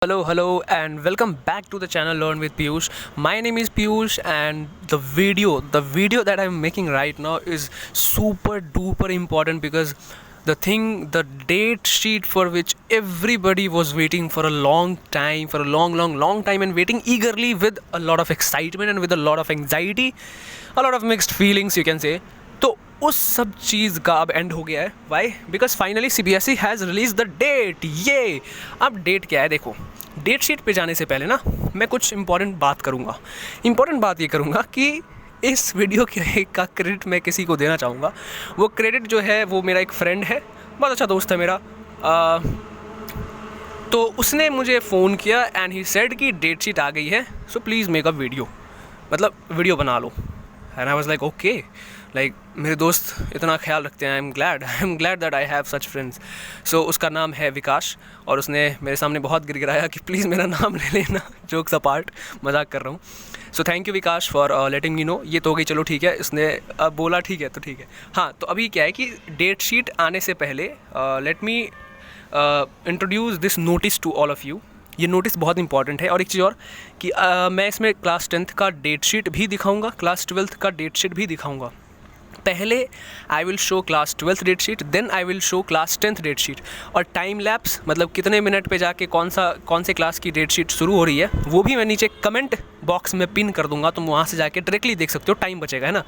Hello, and welcome back to the channel Learn with Piyush. My name is Piyush, and the video that I'm making right now is super duper important because the date sheet for which everybody was waiting for a long time, for a long time, and waiting eagerly with a lot of excitement and with a lot of anxiety, a lot of mixed feelings, you can say. तो उस सब चीज़ का अब and हो गया है. Why? Because finally CBSE has release the date. ये अब डेट क्या है, देखो. डेट शीट पे जाने से पहले ना मैं कुछ इंपॉर्टेंट बात करूँगा. इंपॉर्टेंट बात ये करूँगा कि इस वीडियो का क्रेडिट मैं किसी को देना चाहूँगा. वो क्रेडिट जो है वो मेरा एक फ्रेंड है, बहुत अच्छा दोस्त है मेरा. तो उसने मुझे फ़ोन किया एंड ही सेड कि डेट शीट आ गई है, so please make a video, मतलब वीडियो बना लो. And I was like okay, like मेरे दोस्त इतना ख्याल रखते हैं. I am glad that I have such friends. So उसका नाम है विकास, और उसने मेरे सामने बहुत गिड़गिड़ाया कि प्लीज़ मेरा नाम ले लेना. जोक्स अपार्ट, मजाक कर रहा हूँ. So thank you Vikas for letting me know. ये तो हो गई, चलो ठीक है. इसने अब बोला ठीक है तो ठीक है. हाँ, तो अभी क्या है कि डेट शीट आने से पहले let me introduce this notice to all of you. ये नोटिस बहुत इंपॉर्टेंट है. और एक चीज़ और कि मैं इसमें क्लास 10th का डेट शीट भी दिखाऊंगा, क्लास 12th का डेट शीट भी दिखाऊंगा. पहले I will show class 12th date sheet, then I will show class 10th date sheet. और टाइम लैप्स, मतलब कितने मिनट पे जाके कौन से क्लास की डेट शीट शुरू हो रही है, वो भी मैं नीचे कमेंट बॉक्स में पिन कर दूंगा. तुम वहाँ से जाके डायरेक्टली देख सकते हो, टाइम बचेगा, है ना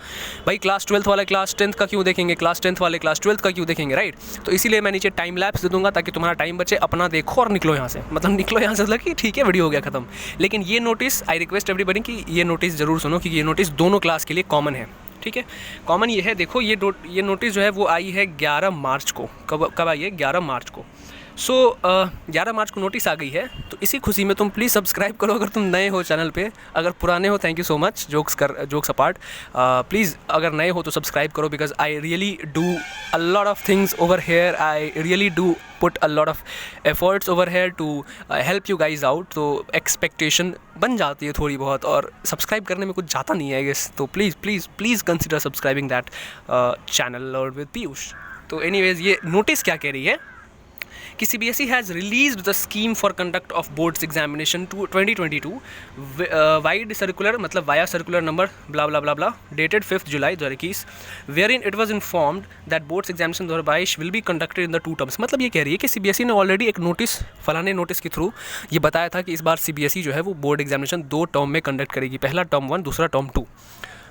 भाई. क्लास 12th वाले क्लास 10th का क्यों देखेंगे, क्लास 10th वाले क्लास 12th का क्यों देखेंगे, राइट. तो इसीलिए मैं नीचे टाइम लैप्स दे दूँगा ताकि तुम्हारा टाइम बचे. अपना देखो और निकलो यहाँ से, मतलब निकलो यहाँ से, मतलब कि ठीक है वीडियो हो गया ख़त्म. लेकिन ये नोटिस, आई रिक्वेस्ट एवरीबडी कि ये नोटिस ज़रूर सुनो, क्योंकि ये नोटिस दोनों क्लास के लिए कॉमन है. ठीक है, कॉमन ये है. देखो ये नोटिस जो है वो आई है 11 मार्च को. कब आई है? 11 मार्च को. सो 11 मार्च को नोटिस आ गई है. तो इसी खुशी में तुम प्लीज़ सब्सक्राइब करो अगर तुम नए हो चैनल पे. अगर पुराने हो, thank you so much. Jokes apart, please अगर नए हो तो सब्सक्राइब करो, because I really do a lot of things over here. I really do put a lot of efforts over here to help you guys out. तो expectation बन जाती है थोड़ी बहुत, और सब्सक्राइब करने में कुछ जाता नहीं है आई गेस. तो please consider subscribing that channel learn with Piyush. तो एनीवेज, ये नोटिस क्या कह रही है कि CBSE has released the scheme for conduct of boards examination 2022 vide circular, मतलब via circular number blah blah blah blah, dated 5 July 2021, wherein it was informed that boards examination 2022 will be conducted in the 2 terms. मतलब ये कह रही है कि CBSE ने already एक notice, फलाने नोटिस के थ्रू ये बताया था कि इस बार CBSE जो है वो बोर्ड एग्जामिनेशन 2 टर्म में कंडक्ट करेगी. पहला टर्म 1, दूसरा term 2.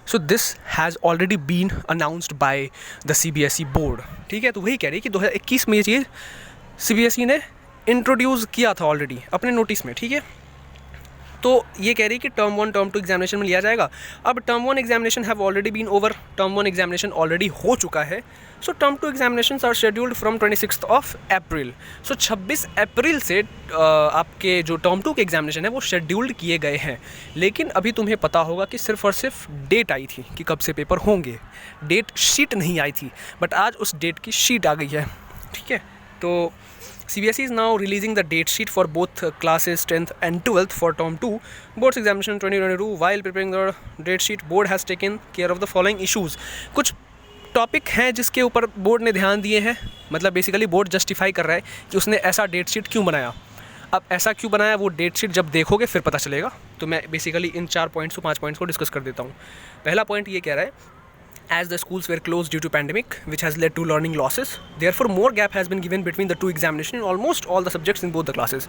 So this has already been announced by the CBSE board. ठीक है, तो वही कह रही है कि 2021 में ये चीज़ CBSE ने इंट्रोड्यूस किया था ऑलरेडी अपने नोटिस में. ठीक है, तो ये कह रही है कि टर्म 1 टर्म 2 एग्जामिनेशन में लिया जाएगा. अब term 1 examination have already been over. Term 1 examination already हो चुका है. So term 2 examination are scheduled from 26 April. So 26 अप्रैल से आपके जो टर्म 2 के एग्जामिनेशन है वो शेड्यूल्ड किए गए हैं. लेकिन अभी तुम्हें पता होगा कि सिर्फ और सिर्फ डेट आई थी कि कब से पेपर होंगे, डेट शीट नहीं आई थी. बट आज उस डेट की शीट आ गई है. ठीक है, तो CBSE is now releasing the date sheet for both classes 10th and 12th for term 2 boards examination 2022. While preparing the date sheet, board has taken care of the following issues. कुछ topic हैं जिसके ऊपर board ने ध्यान दिए हैं. मतलब basically board justify कर रहा है कि उसने ऐसा डेट शीट क्यों बनाया. अब ऐसा क्यों बनाया वो डेट शीट जब देखोगे फिर पता चलेगा. तो मैं बेसिकली इन 5 पॉइंट्स को डिस्कस कर देता हूँ. पहला पॉइंट ये कह रहा है, as the schools were closed due to pandemic, which has led to learning losses, therefore more gap has been given between the 2 examinations in almost all the subjects in both the classes.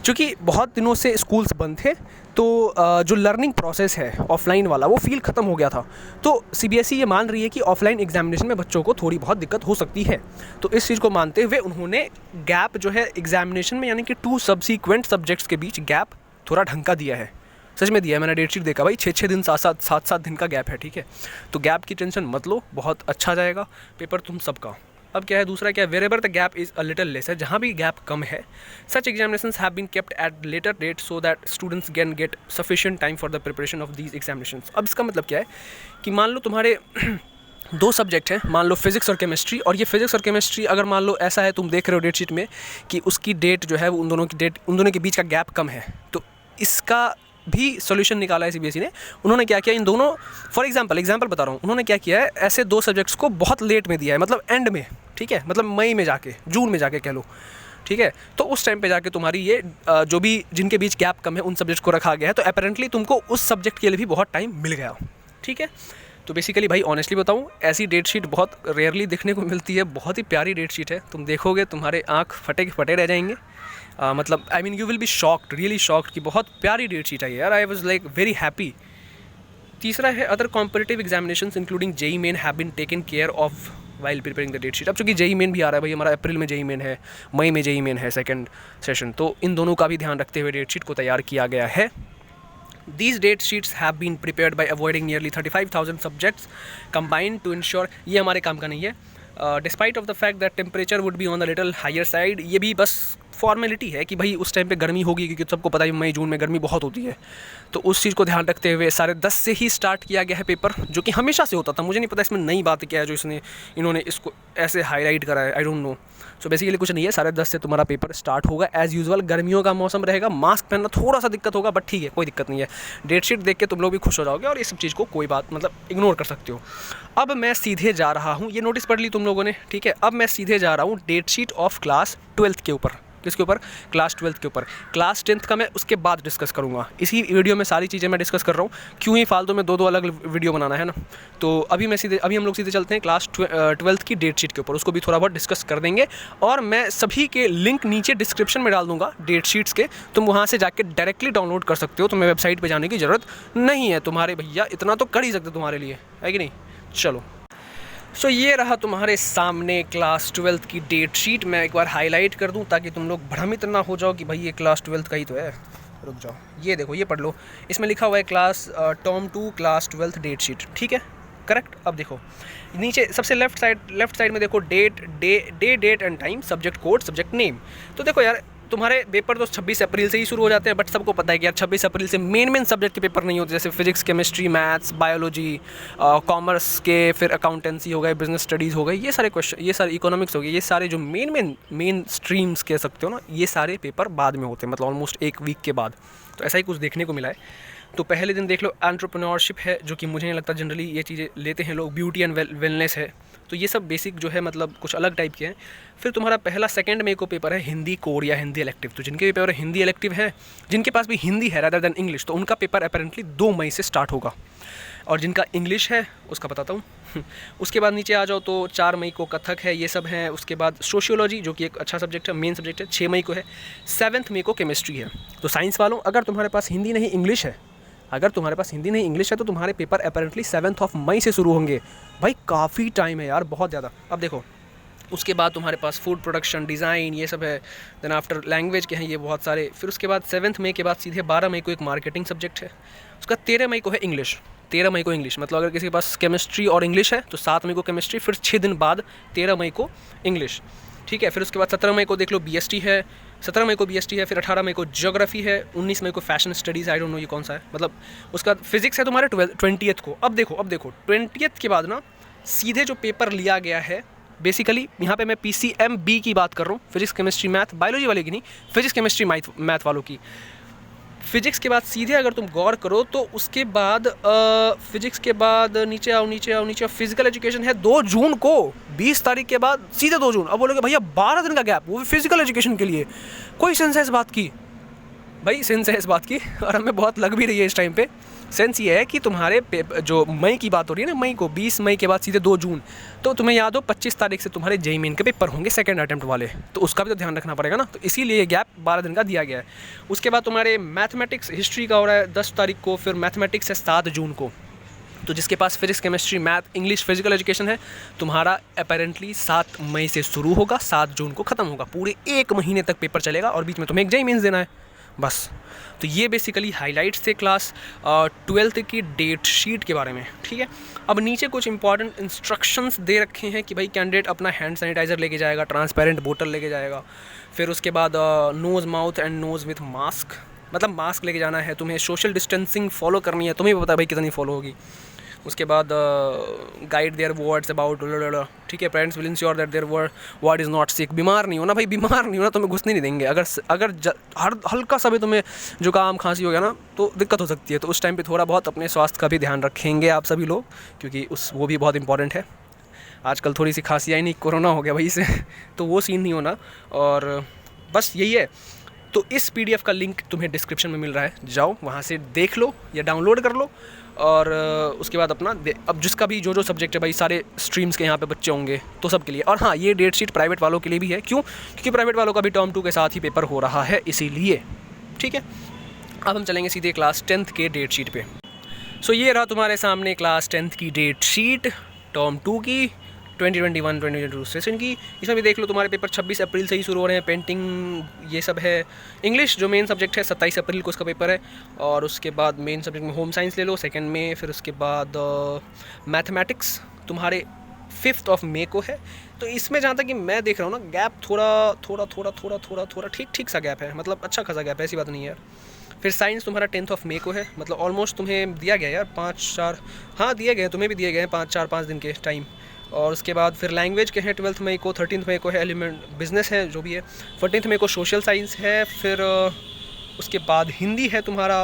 क्योंकि बहुत दिनों से schools बंद थे, तो जो learning process है offline वाला वो फील ख़त्म हो गया था. तो CBSE ये मान रही है कि ऑफलाइन एग्जामिनेशन में बच्चों को थोड़ी बहुत दिक्कत हो सकती है. तो इस चीज़ को मानते हुए उन्होंने गैप जो है एग्जामिनेशन में, यानी कि 2 सब्सिक्वेंट सब्जेक्ट्स के बीच गैप थोड़ा ढंग का दिया है. सच में दिया है. मैंने डेट शीट देखा भाई, 6 दिन 7 दिन का गैप है. ठीक है, तो गैप की टेंशन मत लो, बहुत अच्छा जाएगा पेपर तुम सबका. अब क्या है, दूसरा क्या है, wherever the gap is a little less है, जहाँ भी गैप कम है, such examinations have been kept at later date so that students can get sufficient time for the preparation of these examinations. अब इसका मतलब क्या है कि मान लो तुम्हारे 2 सब्जेक्ट हैं, मान लो फिजिक्स और केमिस्ट्री, और ये फिजिक्स और केमिस्ट्री अगर मान लो ऐसा है, तुम देख रहे हो डेट शीट में कि उसकी डेट जो है उन दोनों के बीच का गैप कम है. तो इसका भी सोल्यूशन निकाला है CBSE ने. उन्होंने क्या किया, इन दोनों, फॉर एग्जांपल बता रहा हूँ, उन्होंने क्या किया है, ऐसे 2 सब्जेक्ट्स को बहुत लेट में दिया है, मतलब एंड में. ठीक है, मतलब मई में जाके, जून में जाके कह लो. ठीक है। तो उस टाइम पे जाके तुम्हारी ये जो भी जिनके बीच गैप कम है उन सब्जेक्ट को रखा गया है, तो अपेरेंटली तुमको उस सब्जेक्ट के लिए भी बहुत टाइम मिल गया, ठीक है। तो बेसिकली भाई ऑनेस्टली बताऊँ, ऐसी डेट शीट बहुत रेयरली देखने को मिलती है। बहुत ही प्यारी डेट शीट है, तुम देखोगे तुम्हारे आँख फटे के फटे रह जाएंगे। मतलब I mean you will be shocked, really shocked कि बहुत प्यारी डेट शीट है यार। I was like very happy. तीसरा है other competitive examinations including JEE Main have been taken care of while preparing the date sheet. अब चूँकि JEE main भी आ रहा है भाई, हमारा अप्रैल में जेई मेन है, मई में जेई मेन है सेकंड सेशन, तो इन दोनों का भी ध्यान रखते हुए डेट शीट को तैयार किया गया है। These date sheets have been prepared by avoiding nearly 35,000 subjects combined to ensure, ये हमारे काम का नहीं है, despite of the fact that temperature would be on the little higher side. ये भी बस फॉर्मेलिटी है कि भाई उस टाइम पे गर्मी होगी, क्योंकि सबको पता है मई जून में गर्मी बहुत होती है। तो उस चीज़ को ध्यान रखते हुए 10:30 से ही स्टार्ट किया गया है पेपर, जो कि हमेशा से होता था। मुझे नहीं पता इसमें नई बात क्या है जो इन्होंने इसको ऐसे हाईलाइट करा है, I don't know. So basically कुछ नहीं है, 10:30 से तुम्हारा पेपर स्टार्ट होगा एज़ यूजुअल। गर्मियों का मौसम रहेगा, मास्क पहनना थोड़ा सा दिक्कत होगा, बट ठीक है, कोई दिक्कत नहीं है। डेट शीट देख के तुम लोग भी खुश हो जाओगे और इस सब चीज़ को कोई बात मतलब इग्नोर कर सकते हो। अब मैं सीधे जा रहा हूँ, ये नोटिस पढ़ ली तुम लोगों ने, ठीक है। अब मैं सीधे जा रहा हूँ date sheet of class 12th के ऊपर। किसके ऊपर? क्लास 12th के ऊपर। क्लास 10th का मैं उसके बाद डिस्कस करूँगा। इसी वीडियो में सारी चीज़ें मैं डिस्कस कर रहा हूँ, क्यों ही फालतू में दो अलग वीडियो बनाना है ना। तो अभी हम लोग सीधे चलते हैं क्लास 12th की डेट शीट के ऊपर, उसको भी थोड़ा बहुत डिस्कस कर देंगे। और मैं सभी के लिंक नीचे डिस्क्रिप्शन में डाल दूँगा डेट शीट्स के, तुम वहाँ से जाके डायरेक्टली डाउनलोड कर सकते हो। तुम्हें वेबसाइट पर जाने की ज़रूरत नहीं है तुम्हारे भैया, इतना तो कर ही सकते तुम्हारे लिए, है कि नहीं। चलो, सो ये रहा तुम्हारे सामने क्लास 12th की डेट शीट। मैं एक बार हाईलाइट कर दूं ताकि तुम लोग भ्रमित ना हो जाओ कि भाई ये क्लास 12th का ही तो है। रुक जाओ, ये देखो, ये पढ़ लो, इसमें लिखा हुआ है class term 2 class 12th date sheet, ठीक है, करेक्ट। अब देखो नीचे सबसे लेफ्ट साइड में देखो date and time, subject code, subject name. तो देखो यार, तुम्हारे पेपर तो 26 अप्रैल से ही शुरू हो जाते हैं, बट सबको पता है कि यार 26 अप्रैल से मेन सब्जेक्ट के पेपर नहीं होते, जैसे physics, chemistry, maths, biology, commerce के, फिर अकाउंटेंसी हो गए, बिजनेस स्टडीज़ हो गई, ये सारे क्वेश्चन, ये सारे इकोनॉमिक्स हो गए, ये सारे जो मेन स्ट्रीम्स कह सकते हो ना, ये सारे पेपर बाद में होते हैं, मतलब ऑलमोस्ट एक वीक के बाद। तो ऐसा ही कुछ देखने को मिला है। तो पहले दिन देख लो एंटरप्रेन्योरशिप है, जो कि मुझे नहीं लगता जनरली ये चीज़ें लेते हैं लोग। ब्यूटी एंड वेलनेस है, तो ये सब बेसिक जो है मतलब कुछ अलग टाइप के हैं। फिर तुम्हारा पहला 2 मई को पेपर है हिंदी कोर या हिंदी इलेक्टिव। तो जिनके भी पेपर हिंदी इलेक्टिव है, जिनके पास भी हिंदी है रादर देन इंग्लिश, तो उनका पेपर अपेरेंटली 2 मई से स्टार्ट होगा। और जिनका इंग्लिश है उसका बताता हूँ। उसके बाद नीचे आ जाओ तो 4 मई को कथक है, ये सब है। उसके बाद सोशियोलॉजी, जो कि एक अच्छा सब्जेक्ट है, मेन सब्जेक्ट है, 6 मई को है। 7 मई को केमिस्ट्री है। तो साइंस वालों, अगर तुम्हारे पास हिंदी नहीं इंग्लिश है, तो तुम्हारे पेपर अपेरेंटली 7 मई से शुरू होंगे। भाई काफ़ी टाइम है यार, बहुत ज़्यादा। अब देखो, उसके बाद तुम्हारे पास फूड प्रोडक्शन, डिज़ाइन, ये सब है। देन आफ्टर लैंग्वेज के हैं ये बहुत सारे। फिर उसके बाद 7 मई के बाद सीधे 12 मई को एक मार्केटिंग सब्जेक्ट है। उसका 13 मई को है इंग्लिश। 13 मई को इंग्लिश, मतलब अगर किसी के पास केमिस्ट्री और इंग्लिश है तो 7 मई को केमिस्ट्री, फिर 6 दिन बाद 13 मई को इंग्लिश, ठीक है। फिर उसके बाद 17 मई को देख लो बीएसटी है, 17 मई को बीएसटी है। फिर 18 मई को ज्योग्राफी है, 19 मई को fashion studies, I don't know ये कौन सा है, मतलब उसका फिजिक्स है तुम्हारे 20th को। अब देखो 20th के बाद ना सीधे जो पेपर लिया गया है, बेसिकली यहाँ पे मैं PCMB की बात कर रहा हूँ, फिजिक्स केमिस्ट्री मैथ, बायोलॉजी वाले की नहीं, फिजिक्स केमिस्ट्री मैथ वालों की। फिजिक्स के बाद सीधे अगर तुम गौर करो तो उसके बाद फिजिक्स के बाद नीचे आओ, फिजिकल एजुकेशन है 2 जून को, 20 तारीख के बाद सीधे 2 जून। अब बोलोगे भैया 12 दिन का गैप, वो भी फिजिकल एजुकेशन के लिए, कोई सेंस है इस बात की? भाई सेंस है इस बात की, और हमें बहुत लग भी रही है इस टाइम पे। सेंस ये है कि तुम्हारे जो मई की बात हो रही है ना, मई को 20 मई के बाद सीधे 2 जून, तो तुम्हें याद हो 25 तारीख से तुम्हारे जेईई मेन के पेपर होंगे सेकंड अटेम्प्ट वाले, तो उसका भी तो ध्यान रखना पड़ेगा ना। तो इसीलिए ये गैप 12 दिन का दिया गया है। उसके बाद तुम्हारे मैथमेटिक्स हिस्ट्री का हो रहा है 10 तारीख को, फिर मैथमेटिक्स है 7 जून को। तो जिसके पास physics chemistry math English physical education है, तुम्हारा अपेरेंटली 7 मई से शुरू होगा, 7 जून को ख़त्म होगा। पूरे 1 महीने तक पेपर चलेगा और बीच में तुम्हें एक जेईई मेंस देना है, बस। तो ये बेसिकली हाइलाइट्स थे क्लास 12th की डेट शीट के बारे में, ठीक है। अब नीचे कुछ इंपॉर्टेंट इंस्ट्रक्शंस दे रखे हैं कि भाई कैंडिडेट अपना हैंड सैनिटाइज़र लेके जाएगा, ट्रांसपेरेंट बोतल लेके जाएगा। फिर उसके बाद nose mouth and nose with mask, मतलब मास्क लेके जाना है तुम्हें। सोशल डिस्टेंसिंग फॉलो करनी है, तुम्हें भी पता है भाई कितनी फॉलो होगी। उसके बाद गाइड देयर वर्ड्स अबाउट, ठीक है। Parents will ensure that their ward is not sick. बीमार नहीं होना भाई, बीमार नहीं होना, तुम्हें घुसने नहीं देंगे। अगर हल्का सा भी तुम्हें जुकाम खांसी हो गया ना तो दिक्कत हो सकती है। तो उस टाइम पे थोड़ा बहुत अपने स्वास्थ्य का भी ध्यान रखेंगे आप सभी लोग, क्योंकि वो भी बहुत इंपॉर्टेंट है। आजकल थोड़ी सी खांसी आई नहीं, कोरोना हो गया भाई से, तो वो सीन नहीं होना। और बस यही है। तो इस PDF का लिंक तुम्हें डिस्क्रिप्शन में मिल रहा है, जाओ वहाँ से देख लो या डाउनलोड कर लो, और उसके बाद अपना अब जिसका भी जो सब्जेक्ट है भाई, सारे स्ट्रीम्स के यहाँ पे बच्चे होंगे तो सब के लिए। और हाँ, ये डेट शीट प्राइवेट वालों के लिए भी है। क्यों? क्योंकि प्राइवेट वालों का भी टर्म 2 के साथ ही पेपर हो रहा है, इसीलिए। ठीक है, अब हम चलेंगे सीधे क्लास 10th के डेट शीट पे। सो ये रहा तुम्हारे सामने क्लास 10th की डेट शीट टर्म 2 की 2021-2022 सेशन की। इसमें भी देख लो तुम्हारे पेपर 26 अप्रैल से ही शुरू हो रहे हैं। पेंटिंग ये सब है। इंग्लिश जो मेन सब्जेक्ट है 27 अप्रैल को उसका पेपर है, और उसके बाद मेन सब्जेक्ट में होम साइंस ले लो सेकंड में। फिर उसके बाद मैथमेटिक्स तुम्हारे 5 मई को है। तो इसमें जहाँ तक कि मैं देख रहा हूँ ना, गैप थोड़ा ठीक सा गैप है, मतलब अच्छा खासा गैप है, ऐसी बात नहीं है यार। फिर साइंस तुम्हारा 10 मई को है, मतलब ऑलमोस्ट तुम्हें दिया गया यार 5-4, हाँ दिए गए, तुम्हें भी दिए गए हैं 5 दिन के टाइम। और उसके बाद फिर लैंग्वेज के हैं 12 मई को, 13 मई को है एलिमेंट बिजनेस है जो भी है, 14 मई को सोशल साइंस है। फिर उसके बाद हिंदी है तुम्हारा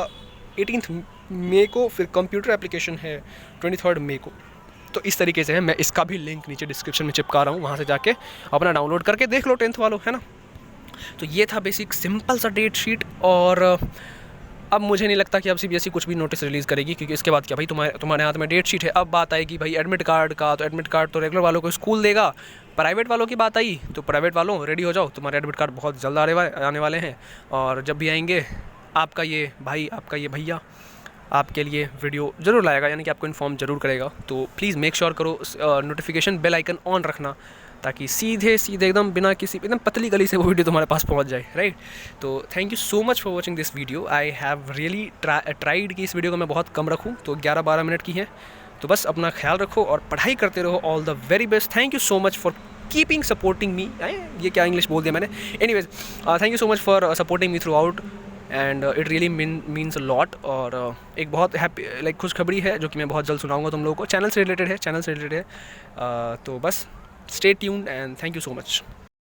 18 मई को। फिर कंप्यूटर एप्लीकेशन है 23 मई को। तो इस तरीके से है। मैं इसका भी लिंक नीचे डिस्क्रिप्शन में चिपका रहा हूँ, वहाँ से जाके अपना डाउनलोड करके देख लो 10th वालों, है ना। तो ये था बेसिक सिंपल सा डेट शीट। और अब मुझे नहीं लगता कि अब CBSE कुछ भी नोटिस रिलीज़ करेगी, क्योंकि इसके बाद क्या भाई, तुम्हारे हाथ में डेट शीट है। अब बात आएगी भाई एडमिट कार्ड का, तो एडमिट कार्ड तो रेगुलर वालों को स्कूल देगा। प्राइवेट वालों की बात आई तो प्राइवेट वालों रेडी हो जाओ, तुम्हारे एडमिट कार्ड बहुत जल्द आने वाले हैं। और जब भी आएंगे आपका ये भाई, आपका ये भैया आपके लिए वीडियो ज़रूर लाएगा, यानी कि आपको इन्फॉर्म ज़रूर करेगा। तो प्लीज़ मेक श्योर करो नोटिफिकेशन बेल आइकन ऑन रखना, ताकि सीधे एकदम बिना किसी एकदम पतली गली से वो वीडियो तुम्हारे पास पहुंच जाए, राइट। तो thank you so much for watching this video. I have really tried कि इस वीडियो को मैं बहुत कम रखूं, तो 11-12 मिनट की है। तो बस अपना ख्याल रखो और पढ़ाई करते रहो। All the very best. Thank you so much for keeping supporting me. ये क्या इंग्लिश बोल दिया मैंने। Anyways, thank you so much for supporting me through out, and it really means a lot. और एक बहुत हैप्पी खुशखबरी है जो कि मैं बहुत जल्द सुनाऊंगा तुम लोगों को। चैनल से रिलेटेड है। तो बस stay tuned and thank you so much.